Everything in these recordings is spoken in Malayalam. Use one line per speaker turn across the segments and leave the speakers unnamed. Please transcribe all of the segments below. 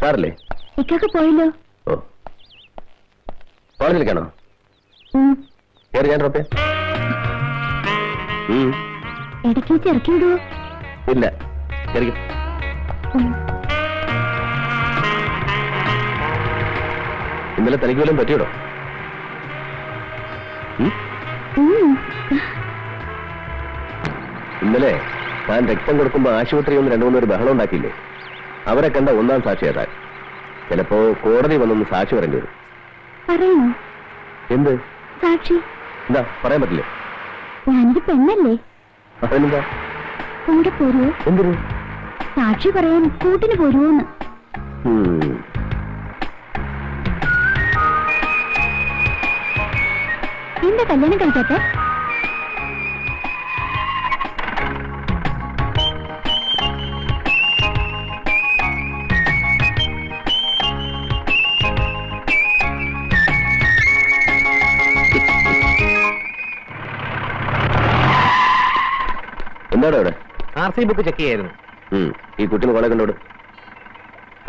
സാറല്ലേ?
ഇക്കൊക്കെ പോയല്ലോ.
ഓ, കോളേജിലേക്കാണോ? കയറി ഞാൻ ഡ്രോപ്പ് ചെയ്യാം.
ഇടയ്ക്ക് വെച്ച് ഇറക്കി വിടുവോ?
ഇല്ല, കയറിക്കും. ഇന്നലെ തനിക്ക് വല്ലതും പറ്റിയോടോ? ഇന്നലെ താൻ രക്തം കൊടുക്കുമ്പോ ആശുപത്രി ഒന്ന് 2-3 പേര് ബഹളം ഉണ്ടാക്കിയില്ലേ? അവരെ കണ്ട ഒന്നാം സാക്ഷി അതാ. ചിലപ്പോ കോടതി വന്നൊന്ന് സാക്ഷി പറയേണ്ടി വരും.
പറയണോ?
എന്ത്
സാക്ഷി?
എന്താ പറയാൻ പറ്റില്ലേ?
ഞാനൊരു പെണ്ണല്ലേ?
അതിനെന്താ?
കൂടെ പോരുവോ?
എന്തിനു?
സാക്ഷി പറയാൻ കൂട്ടിന് പോരുവോന്ന്. എന്താ കല്യാണം കഴിക്കാത്തെ?
എന്താടോ ഇവിടെ?
RC ബുക്ക് ചെക്ക് ചെയ്യായിരുന്നു.
ഈ കുട്ടിന് കോളേജ് കണ്ടോട്?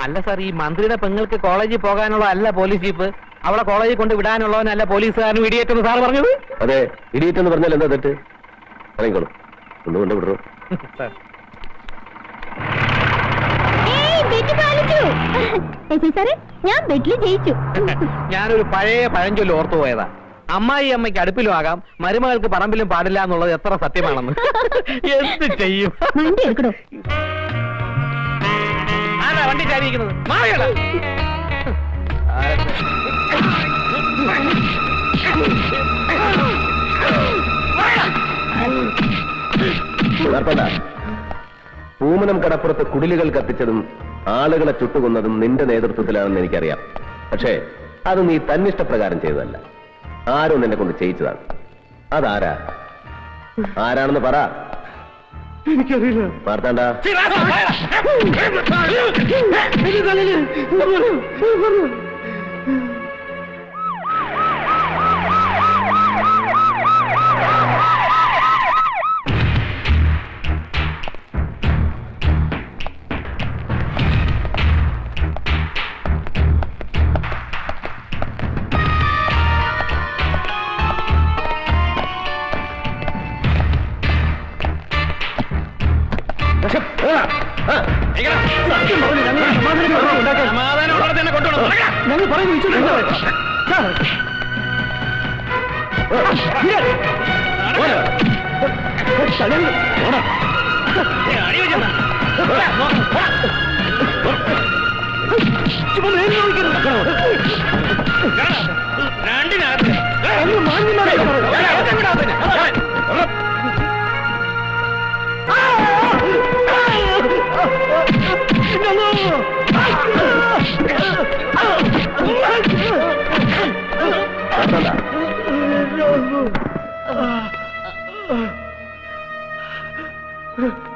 അല്ല സാർ, ഈ മന്ത്രിയുടെ പെങ്ങൾക്ക് കോളേജിൽ പോകാനുള്ള അല്ല പോലീസ് ജീപ്പ്, അവളെ കോളേജിൽ കൊണ്ട് വിടാനുള്ളവനല്ല പോലീസുകാരനും ഇടിയേറ്റെന്ന് സാർ പറഞ്ഞത്.
അതെ, ഇടിയേറ്റെന്ന് പറഞ്ഞാൽ എന്താ തെറ്റ്? ഇറങ്ങിക്കോളൂ, ഒന്നുകൊണ്ട് വിടറോ.
ഞാൻ ബെറ്റിൽ ജയിച്ചു.
ഞാനൊരു പഴയ പഴഞ്ചൊല്ലി ഓർത്തു പോയതാ. അമ്മായി അമ്മയ്ക്ക് അടുപ്പിലും ആകാം, മരുമകൾക്ക് പറമ്പിലും പാടില്ല എന്നുള്ളത് എത്ര സത്യമാണെന്ന്. എന്ത് ചെയ്യും?
വണ്ടി എടുക്കണോ?
ആരാ വണ്ടി ചാരിയിരിക്കുന്നത്? മാറിയടാ.
പൂമനം കടപ്പുറത്ത് കുടിലുകൾ കത്തിച്ചതും ആളുകളെ ചുട്ടുകൊന്നതും നിന്റെ നേതൃത്വത്തിലാണെന്ന് എനിക്കറിയാം. പക്ഷേ അത് നീ തന്നിഷ്ടപ്രകാരം ചെയ്തതല്ല, ആരോ നിന്നെ കൊണ്ട് ചെയ്യിച്ചതാണ്. അതാരാ? ആരാണെന്ന് പറ.
എനിക്കറിയില്ല.
മാർത്താണ്ട,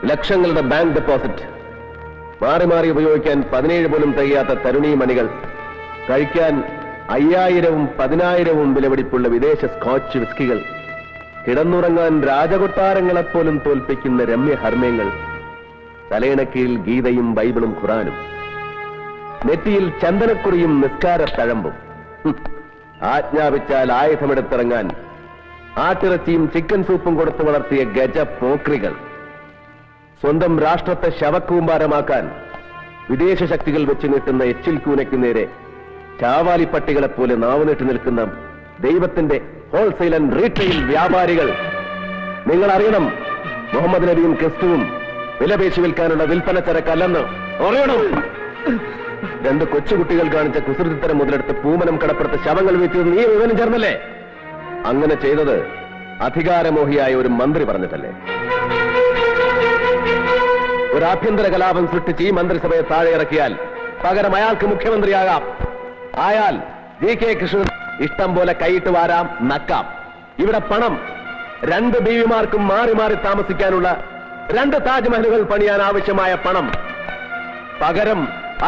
ലക്ഷങ്ങളുടെ ബാങ്ക് ഡെപ്പോസിറ്റ്, മാറി മാറി ഉപയോഗിക്കാൻ 17 പോലും തികയാത്ത തരുണീ മണികൾ, കഴിക്കാൻ 5000-ഉം 10000-ഉം വിലപിടിപ്പുള്ള വിദേശ സ്കോച്ച് വിസ്കികൾ, കിടന്നുറങ്ങാൻ രാജകൊട്ടാരങ്ങളെപ്പോലും തോൽപ്പിക്കുന്ന രമ്യഹർമ്മ്യങ്ങൾ, തലയിണക്കീഴിൽ ഗീതയും ബൈബിളും ഖുറാനും, നെറ്റിയിൽ ചന്ദനക്കുറിയും നിസ്കാര തഴമ്പും, ആജ്ഞാപിച്ചാൽ ആയുധമെടുത്തിറങ്ങാൻ ആട്ടിറച്ചിയും ചിക്കൻ സൂപ്പും കൊടുത്തു വളർത്തിയ ഗജ പോക്രികൾ, സ്വന്തം രാഷ്ട്രത്തെ ശവക്കൂമ്പാരമാക്കാൻ വിദേശ ശക്തികൾ വെച്ച് നീട്ടുന്ന എച്ചിൽ കൂനയ്ക്കു നേരെ ചാവാലിപ്പട്ടികളെപ്പോലെ നാവുനീട്ടി നിൽക്കുന്ന ദൈവത്തിന്റെ ഹോൾസെയിൽ ആൻഡ് റീറ്റെയിൽ വ്യാപാരികൾ. നിങ്ങൾ അറിയണം, മുഹമ്മദ് നബിയും ക്രിസ്തുവും വിലപേശി വിൽക്കാനുള്ള വിൽപ്പന ചരക്കല്ലെന്ന് അറിയണം. 2 കൊച്ചുകുട്ടികൾ കാണിച്ച കുസൃതിത്തരം മുതലെടുത്ത് പൂമനം കടപ്പുറത്ത് ശവങ്ങൾ വീഴ്ത്തിയത് നീ വിവരം ചേർന്നല്ലേ? അങ്ങനെ ചെയ്തത് അധികാരമോഹിയായ ഒരു മന്ത്രി പറഞ്ഞിട്ടല്ലേ? ഒരു ആഭ്യന്തര കലാപം സൃഷ്ടിച്ച് ഈ മന്ത്രിസഭയെ താഴെ ഇറക്കിയാൽ പകരം അയാൾക്ക് മുഖ്യമന്ത്രിയാകാം. ആയാൽ GK കൃഷ്ണൻ ഇഷ്ടം പോലെ കൈയിട്ട് വാരാം, നക്കാം. ഇവിടെ പണം 2 ബീവിമാർക്കും മാറി മാറി താമസിക്കാനുള്ള 2 താജ്മഹലുകൾ പണിയാൻ ആവശ്യമായ പണം. പകരം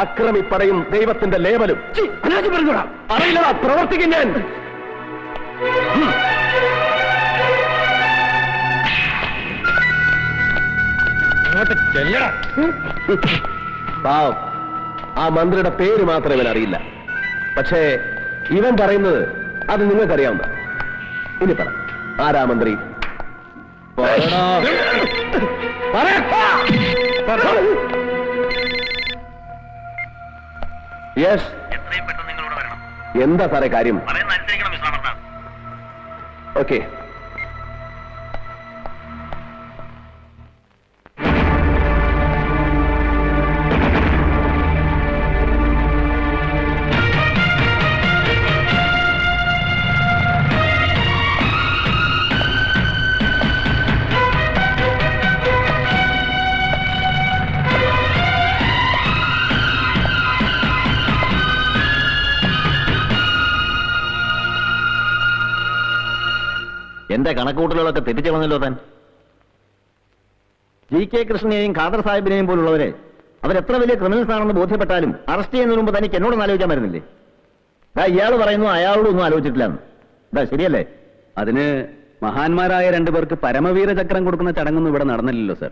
അക്രമിപ്പടയും ദൈവത്തിന്റെ ലേബലും. അറിയില്ലടാ, പ്രവർത്തിക്കും ഞാൻ. പാവം ആ മന്ത്രിയുടെ പേര് മാത്രമേ ഇവൻ അറിയില്ല. പക്ഷേ ഇവൻ പറയുന്നത് അത് നിങ്ങൾക്കറിയാവുന്ന. ഇനി പറ, ആരാ മന്ത്രി? യെസ്. എന്താ സാറേ കാര്യം? ഓക്കെ.
എന്റെ കണക്കുകൂട്ടലുകളൊക്കെ തെറ്റിച്ചു കളഞ്ഞല്ലോ താൻ. GK കൃഷ്ണനെയും ഖാദർ സാഹിബിനെയും പോലുള്ളവരെ അവരെത്ര വലിയ ക്രിമിനൽസ് ആണെന്ന് ബോധ്യപ്പെട്ടാലും അറസ്റ്റ് ചെയ്യുന്നതിന് മുമ്പ് തനിക്ക് എന്നോടൊന്നും ആലോചിക്കാൻ വരുന്നില്ലേ? ഇയാൾ പറയുന്നു അയാളോടൊന്നും ആലോചിച്ചിട്ടില്ലെന്ന്. ശരിയല്ലേ?
അതിന് മഹാന്മാരായ രണ്ടുപേർക്ക് പരമവീര ചക്രം കൊടുക്കുന്ന ചടങ്ങൊന്നും ഇവിടെ നടന്നില്ലല്ലോ സർ.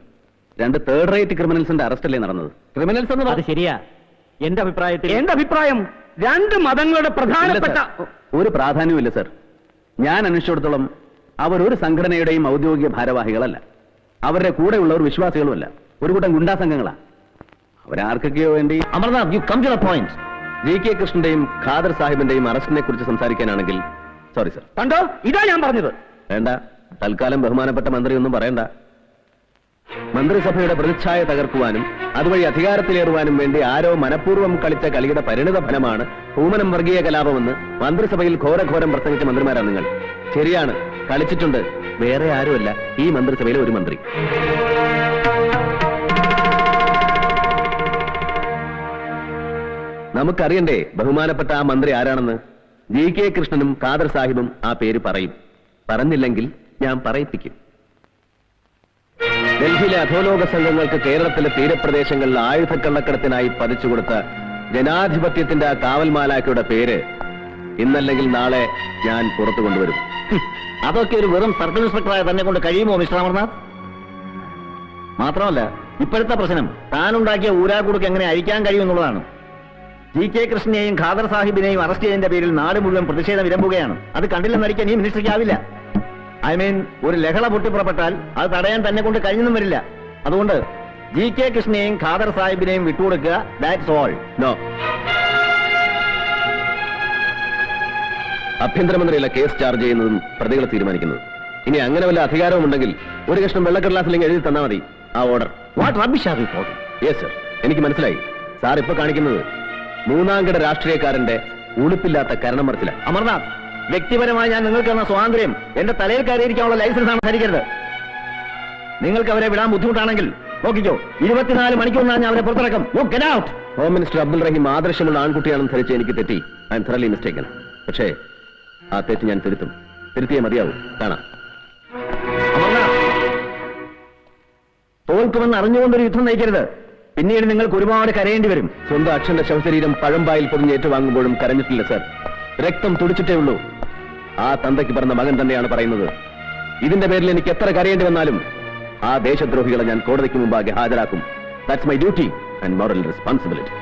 2 തേർഡ് റേറ്റ് ക്രിമിനൽസിന്റെ അറസ്റ്റല്ലേ നടന്നത്? ക്രിമിനൽസ് എന്ന് അത് ശരിയാ. എന്റെ അഭിപ്രായം 2 മതങ്ങളുടെ പ്രധാനപ്പെട്ട ഒരു പ്രാധാന്യമില്ല സർ. ഞാൻ അന്വേഷിച്ചിടത്തോളം അവർ ഒരു സംഘടനയുടെയും ഔദ്യോഗിക ഭാരവാഹികളല്ല. അവരുടെ കൂടെയുള്ളവർ വിശ്വാസികളുമല്ല. ഒരു കൂട്ടം ഗുണ്ടാ സംഘങ്ങളാ. അവരാർക്കൊക്കെയോ വേണ്ടി.
Amarnath, you come to the point.
GK കൃഷ്ണന്റെയും ഖാദർ സാഹിബിന്റെയും അറസ്റ്റിനെ കുറിച്ച് സംസാരിക്കാനാണെങ്കിൽ സോറി സർ.
കണ്ടോ, ഇതാ ഞാൻ പറഞ്ഞത്.
വേണ്ട, തൽക്കാലം ബഹുമാനപ്പെട്ട മന്ത്രി ഒന്നും പറയണ്ട. മന്ത്രിസഭയുടെ പ്രതിച്ഛായ തകർക്കുവാനും അതുവഴി അധികാരത്തിലേറുവാനും വേണ്ടി ആരോ മനഃപൂർവ്വം കളിച്ച കളിയുടെ പരിണിത ഫലമാണ് പൂമനം വർഗീയ കലാപമെന്ന് മന്ത്രിസഭയിൽ ഘോരഘോരം പ്രസംഗിച്ച മന്ത്രിമാരാണ് നിങ്ങൾ. ശരിയാണ്, കളിച്ചിട്ടുണ്ട്. വേറെ ആരുമല്ല, ഈ മന്ത്രിസഭയിലെ ഒരു മന്ത്രി. നമുക്കറിയണ്ടേ ബഹുമാനപ്പെട്ട ആ മന്ത്രി ആരാണെന്ന്? GK കൃഷ്ണനും ഖാദർ സാഹിബും ആ പേര് പറയും. പറഞ്ഞില്ലെങ്കിൽ ഞാൻ പറയിപ്പിക്കും. ഡൽഹിയിലെ അധോലോക സംഘങ്ങൾക്ക് കേരളത്തിലെ തീരപ്രദേശങ്ങളിൽ ആയുധക്കള്ളക്കടത്തിനായി പതിച്ചുകൊടുത്ത ജനാധിപത്യത്തിന്റെ ആ കാവൽമാലാക്കയുടെ പേര് ഇന്നല്ലെങ്കിൽ നാളെ ഞാൻ പുറത്തു കൊണ്ടുവരും.
അതൊക്കെ ഒരു വെറും സർക്കിൾ ഇൻസ്പെക്ടറായ തന്നെ കൊണ്ട് കഴിയുമോ മിസ്റ്റർ അമർനാഥ്? മാത്രമല്ല, ഇപ്പോഴത്തെ പ്രശ്നം താനുണ്ടാക്കിയ ഊരാക്കുടുക്ക് എങ്ങനെ അഴിക്കാൻ കഴിയുമെന്നുള്ളതാണ്. GK കൃഷ്ണനെയും ഖാദർ സാഹിബിനെയും അറസ്റ്റ് ചെയ്തതിന്റെ പേരിൽ നാട് മുഴുവൻ പ്രതിഷേധം ഇരമ്പുകയാണ്. അത് കണ്ടില്ലെന്നടിക്കാൻ ഈ മിനിസ്റ്ററിക്കാവില്ല. ഒരു ലഹള പൊട്ടിപ്പുറപ്പെട്ടാൽ അത് തടയാൻ തന്നെ കൊണ്ട് കഴിഞ്ഞൊന്നും വരില്ല. അതുകൊണ്ട് GK കൃഷ്ണനെയും ഖാദർ സാഹിബിനെയും വിട്ടുകൊടുക്കുക. That's all.
നോ. ആഭ്യന്തരമന്ത്രിയല്ല കേസ് ചാർജ് ചെയ്യുന്നതും പ്രതികളെ തീരുമാനിക്കുന്നത്. ഇനി അങ്ങനെ വല്ല അധികാരവും ഉണ്ടെങ്കിൽ ഒരു കഷ്ണം വെള്ളക്കടലാസിലേക്ക് എഴുതി തന്നാൽ മതി ആ order.
What rubbish are you talking?
Yes sir, എനിക്ക് മനസ്സിലായി. സാർ ഇപ്പൊ കാണിക്കുന്നത് മൂന്നാംകിട രാഷ്ട്രീയക്കാരന്റെ ഉളുപ്പില്ലാത്ത കരണം മറിച്ചില്ല.
അമർനാഥ്, വ്യക്തിപരമായി ഞാൻ നിങ്ങൾക്ക് തന്ന സ്വാതന്ത്ര്യം എന്റെ തലയിൽ കയറിയിരിക്കാനുള്ള ലൈസൻസ് ആണ് ധരിക്കരുത്. നിങ്ങൾക്ക് അവരെ വിടാൻ ബുദ്ധിമുട്ടാണെങ്കിൽ നോക്കിക്കോ, 24 മണിക്കൂറിനാണ് ഞാൻ അവരെ പുറത്തിറക്കും. You get out.
Home minister Abdul Rahim ആദർശമുള്ള ആൺകുട്ടിയാണെന്ന് ധരിച്ച് എനിക്ക് തെറ്റി. I am thoroughly mistaken. പക്ഷേ ആ തെറ്റ് ഞാൻ തിരുത്തിയേ മതിയാവും. കാണാം.
തോൽക്കുമെന്ന് അറിഞ്ഞുകൊണ്ടൊരു യുദ്ധം നയിക്കരുത്. പിന്നീട് നിങ്ങൾക്ക് ഒരുപാട് കരയേണ്ടി വരും.
സ്വന്തം അച്ഛന്റെ ശവശരീരം പഴമ്പായിൽ പൊതിഞ്ഞ് ഏറ്റുവാങ്ങുമ്പോഴും കരഞ്ഞിട്ടില്ല സർ. രക്തം തുടിച്ചിട്ടേ ഉള്ളൂ. ആ തന്തയ്ക്ക് പറഞ്ഞ മകൻ തന്നെയാണ് പറയുന്നത്. ഇതിന്റെ പേരിൽ എനിക്ക് എത്ര കരയേണ്ടി വന്നാലും ആ ദേശദ്രോഹികളെ ഞാൻ കോടതിക്ക് മുമ്പാകെ ഹാജരാക്കും. That's my duty and moral responsibility.